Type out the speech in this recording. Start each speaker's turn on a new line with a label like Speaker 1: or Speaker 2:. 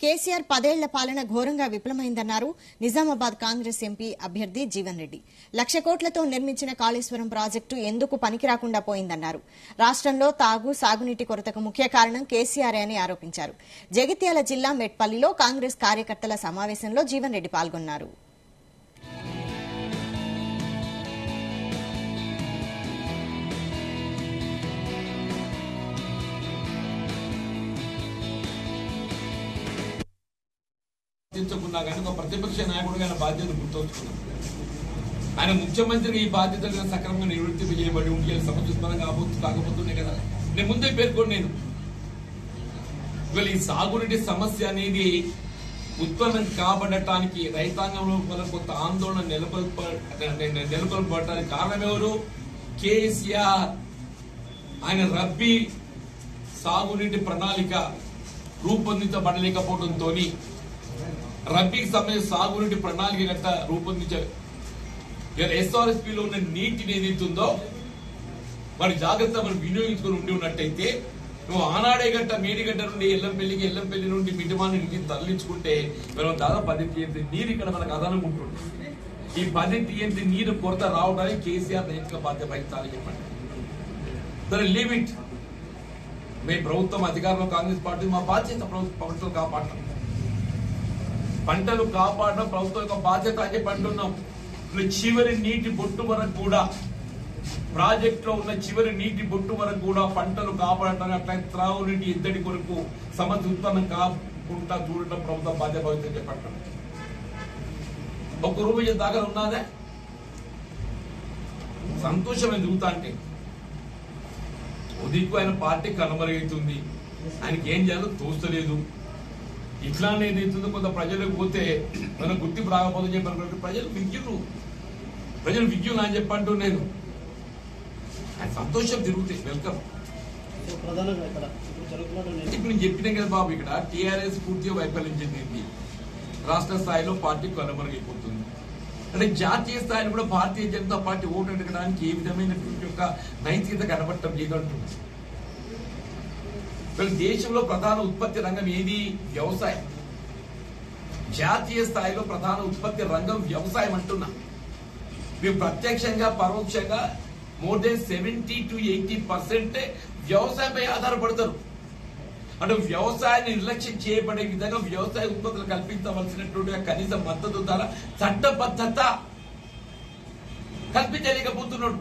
Speaker 1: కేసీఆర్ 10 ఏళ్ల పాలన ఘోరంగా విఫలమైందన్నారు నిజామాబాద్ కాంగ్రెస్ ఎంపీ అభ్యర్థి జీవన్ రెడ్డి. 1,00,000 కోట్లతో నిర్మించిన కాళేశ్వరం ప్రాజెక్టు ఎందుకు పనికిరాకుండా పోయిందన్నారు. రాష్ట్రంలో సాగునీటి కొరతకు ముఖ్య కారణం కేసీఆర్ అని ఆరోపించారు. జగిత్యాల జిల్లా మెట్పల్లిలో కాంగ్రెస్ కార్యకర్తల సమావేశంలో జీవన్ రెడ్డి పాల్గొన్నారు.
Speaker 2: కానీ ఒక ప్రతిపక్ష నాయకుడుగా ఆయన బాధ్యత గుర్తుంచుకున్నాను. ఆయన ముఖ్యమంత్రిగా ఈ బాధ్యతలు సక్రమంగా నివృత్తి చేయబడి ఉంటే సమస్యస్పరంగా కాకపోతున్నాయి కదా. నేను ముందే పేర్కొని ఇవాళ ఈ సాగునీటి సమస్య అనేది ఉత్పన్నం కాబడటానికి రైతాంగంలో కొంత ఆందోళన నెలకొల్పడానికి కారణం ఎవరు? కేసీఆర్. ఆయన రబ్బీ సాగునీటి ప్రణాళిక రూపొందించబడలేకపోవడంతో రబ్బీకి సంబంధించిన సాగునీటి ప్రణాళిక గట్ట రూపొందించారు. ఎస్ఆర్ఎస్పీలో ఉన్న నీటిని ఏదైతుందో మరి జాగ్రత్త మనం వినియోగించుకుని ఉండి ఉన్నట్టయితే నువ్వు ఆనాడే గట్ట మేడిగడ్డ నుండి ఎల్లంపల్లి నుండి మిటిమాని నీటిని తరలించుకుంటే మనం దాదాపు 10 TMC నీరు ఇక్కడ మనకు అదనం ఉంటుంది. ఈ 10 TMC నీరు కొరత రావడానికి కేసీఆర్ నైతిక బాధ్యత వహించాలని చెప్పండి. దాని లిమిట్ మేము ప్రభుత్వం అధికారంలో కాంగ్రెస్ పార్టీ మా బాధ్యత ప్రభుత్వం కాపాడటం, పంటలు కాపాడడం ప్రభుత్వం యొక్క బాధ్యత అని చెప్పి అంటున్నాం. చివరి నీటి బొట్టు వరకు కూడా ప్రాజెక్టులో ఉన్న చివరి నీటి బొట్టు వరకు కూడా పంటలు కాపాడటం, అట్లా త్రాగునీటి ఇద్దడి కొరకు సమస్య ఉత్పన్నం కాకుండా చూడటం ప్రభుత్వం బాధ్యత వహించని చెప్పంటాం. ఒక్క రూపాయి దాకా ఉన్నదే సంతోషమైన దిగుతా అంటే ఉదిక్కు ఆయన పార్టీ కనుమరుగైతుంది. ఆయనకి ఏం చేయాలో తోస్తలేదు. ఇట్లానే ఏదైతుందో కొంత ప్రజలకు పోతే మనం గుర్తింపు రాకపోతే చెప్పారు. ప్రజలు విజ్ఞులు అని చెప్పంటూ నేను ఆయన సంతోషం తిరుగుతాయి. వెల్కమ్. ఇప్పుడు నేను చెప్పినా కదా బాబు, ఇక్కడ టీఆర్ఎస్ పూర్తిగా వైఫల్యం చెందింది. రాష్ట్ర స్థాయిలో పార్టీ కనుమరుగైపోతుంది. అంటే జాతీయ స్థాయిలో కూడా భారతీయ జనతా పార్టీ ఓటు అడగడానికి ఏ విధమైన యొక్క నైతికత కనబడటం లేదంటున్నారు. దేశంలో ప్రధాన ఉత్పత్తి రంగం ఏది? వ్యవసాయం. జాతీయ స్థాయిలో ప్రధాన ఉత్పత్తి రంగం వ్యవసాయం అంటున్నా. మీరు ప్రత్యక్షంగా పరోక్షంగా మోర్ దెన్ 70 to 80% వ్యవసాయంపై ఆధారపడతారు. అంటే వ్యవసాయాన్ని నిర్లక్ష్యం చేయబడే విధంగా వ్యవసాయ ఉత్పత్తులు కల్పించవలసినటువంటి కనీస మద్దతు ధర చట్టబద్ధత కల్పించలేకపోతున్నాడు.